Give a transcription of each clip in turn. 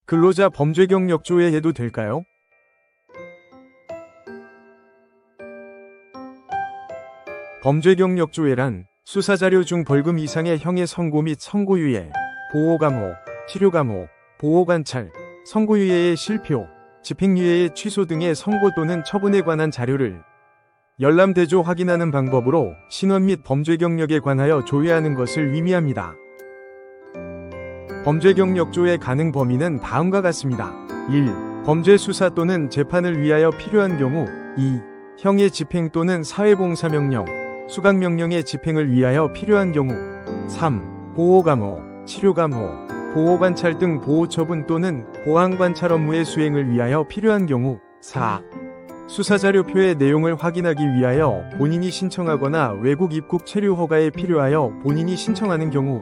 근로자 범죄 경력 조회해도 될까요? 범죄 경력 조회란 수사자료 중 벌금 이상의 형의 선고 및 선고유예, 보호감호, 치료감호, 보호관찰, 선고유예의 실표, 집행유예의 취소 등의 선고 또는 처분에 관한 자료를 열람대조 확인하는 방법으로 신원 및 범죄 경력에 관하여 조회하는 것을 의미합니다. 범죄 경력 조회 가능 범위는 다음과 같습니다. 1. 범죄 수사 또는 재판을 위하여 필요한 경우. 2. 형의 집행 또는 사회봉사명령, 수강명령의 집행을 위하여 필요한 경우. 3. 보호감호, 치료감호, 보호관찰 등 보호처분 또는 보안관찰 업무의 수행을 위하여 필요한 경우. 4. 수사자료표의 내용을 확인하기 위하여 본인이 신청하거나 외국 입국 체류 허가에 필요하여 본인이 신청하는 경우.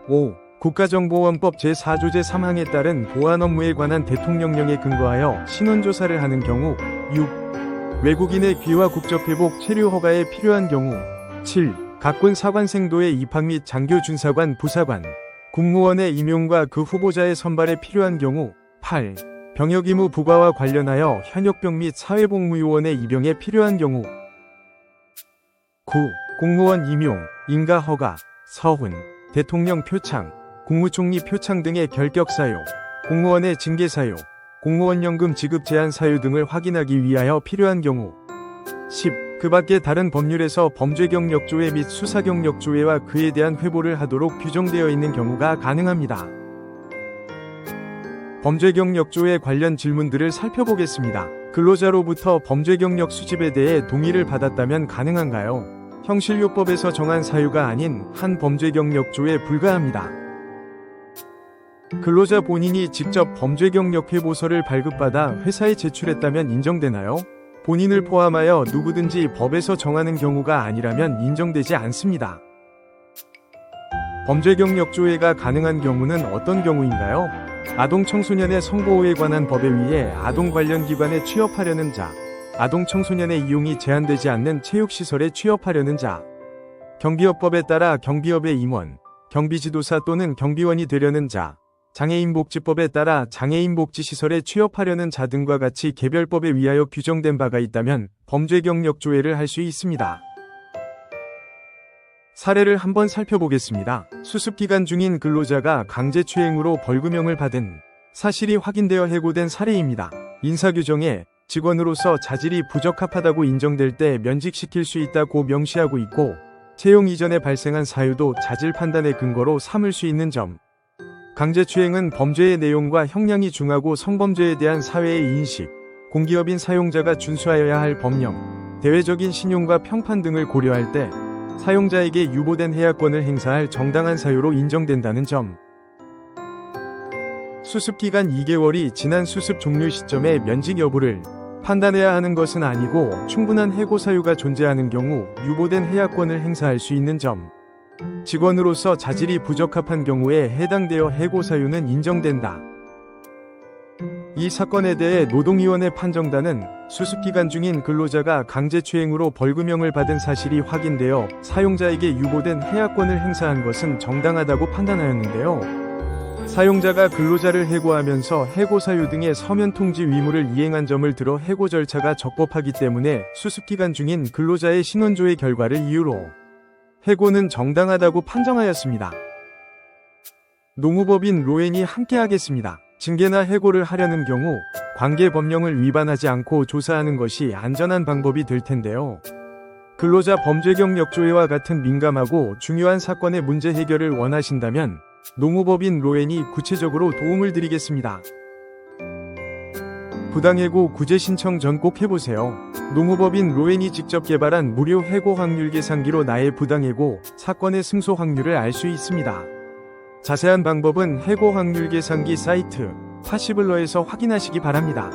5. 국가정보원법 제4조 제3항에 따른 보안 업무에 관한 대통령령에 근거하여 신원조사를 하는 경우. 6. 외국인의 귀화 국적회복 체류 허가에 필요한 경우. 7. 각군 사관생도의 입학 및 장교 준사관 부사관, 국무원의 임용과 그 후보자의 선발에 필요한 경우. 8. 병역의무 부과와 관련하여 현역병 및 사회복무요원의 입영에 필요한 경우. 9. 공무원 임용, 인가 허가, 서훈, 대통령 표창, 국무총리 표창 등의 결격 사유, 공무원의 징계 사유, 공무원연금 지급 제한 사유 등을 확인하기 위하여 필요한 경우. 10. 그 밖에 다른 법률에서 범죄 경력 조회 및 수사 경력 조회와 그에 대한 회보를 하도록 규정되어 있는 경우가 가능합니다. 범죄 경력 조회 관련 질문들을 살펴보겠습니다. 근로자로부터 범죄 경력 수집에 대해 동의를 받았다면 가능한가요? 형실요법에서 정한 사유가 아닌 한 범죄 경력 조회에 불과합니다. 근로자 본인이 직접 범죄 경력 회보서를 발급받아 회사에 제출했다면 인정되나요? 본인을 포함하여 누구든지 법에서 정하는 경우가 아니라면 인정되지 않습니다. 범죄 경력 조회가 가능한 경우는 어떤 경우인가요? 아동 청소년의 성보호에 관한 법에 의해 아동 관련 기관에 취업하려는 자, 아동 청소년의 이용이 제한되지 않는 체육시설에 취업하려는 자, 경비업법에 따라 경비업의 임원, 경비지도사 또는 경비원이 되려는 자, 장애인복지법에 따라 장애인복지시설에 취업하려는 자 등과 같이 개별법에 의하여 규정된 바가 있다면 범죄 경력 조회를 할 수 있습니다. 사례를 한번 살펴보겠습니다. 수습기간 중인 근로자가 강제추행으로 벌금형을 받은 사실이 확인되어 해고된 사례입니다. 인사규정에 직원으로서 자질이 부적합하다고 인정될 때 면직시킬 수 있다고 명시하고 있고, 채용 이전에 발생한 사유도 자질 판단의 근거로 삼을 수 있는 점. 강제추행은 범죄의 내용과 형량이 중하고 성범죄에 대한 사회의 인식, 공기업인 사용자가 준수하여야 할 법령, 대외적인 신용과 평판 등을 고려할 때 사용자에게 유보된 해약권을 행사할 정당한 사유로 인정된다는 점. 수습기간 2개월이 지난 수습 종료 시점에 면직 여부를 판단해야 하는 것은 아니고 충분한 해고 사유가 존재하는 경우 유보된 해약권을 행사할 수 있는 점. 직원으로서 자질이 부적합한 경우에 해당되어 해고 사유는 인정된다. 이 사건에 대해 노동위원회 판정단은 수습기간 중인 근로자가 강제추행으로 벌금형을 받은 사실이 확인되어 사용자에게 유보된 해약권을 행사한 것은 정당하다고 판단하였는데요. 사용자가 근로자를 해고하면서 해고 사유 등의 서면 통지 의무를 이행한 점을 들어 해고 절차가 적법하기 때문에 수습기간 중인 근로자의 신원조회 결과를 이유로 해고는 정당하다고 판정하였습니다. 노무법인 로엔이 함께하겠습니다. 징계나 해고를 하려는 경우 관계법령을 위반하지 않고 조사하는 것이 안전한 방법이 될 텐데요. 근로자 범죄 경력 조회와 같은 민감하고 중요한 사건의 문제 해결을 원하신다면 노무법인 로엔이 구체적으로 도움을 드리겠습니다. 부당해고 구제 신청 전 꼭 해보세요. 노무법인 로엔이 직접 개발한 무료 해고 확률 계산기로 나의 부당해고 사건의 승소 확률을 알 수 있습니다. 자세한 방법은 해고 확률 계산기 사이트 파시블러에서 확인하시기 바랍니다.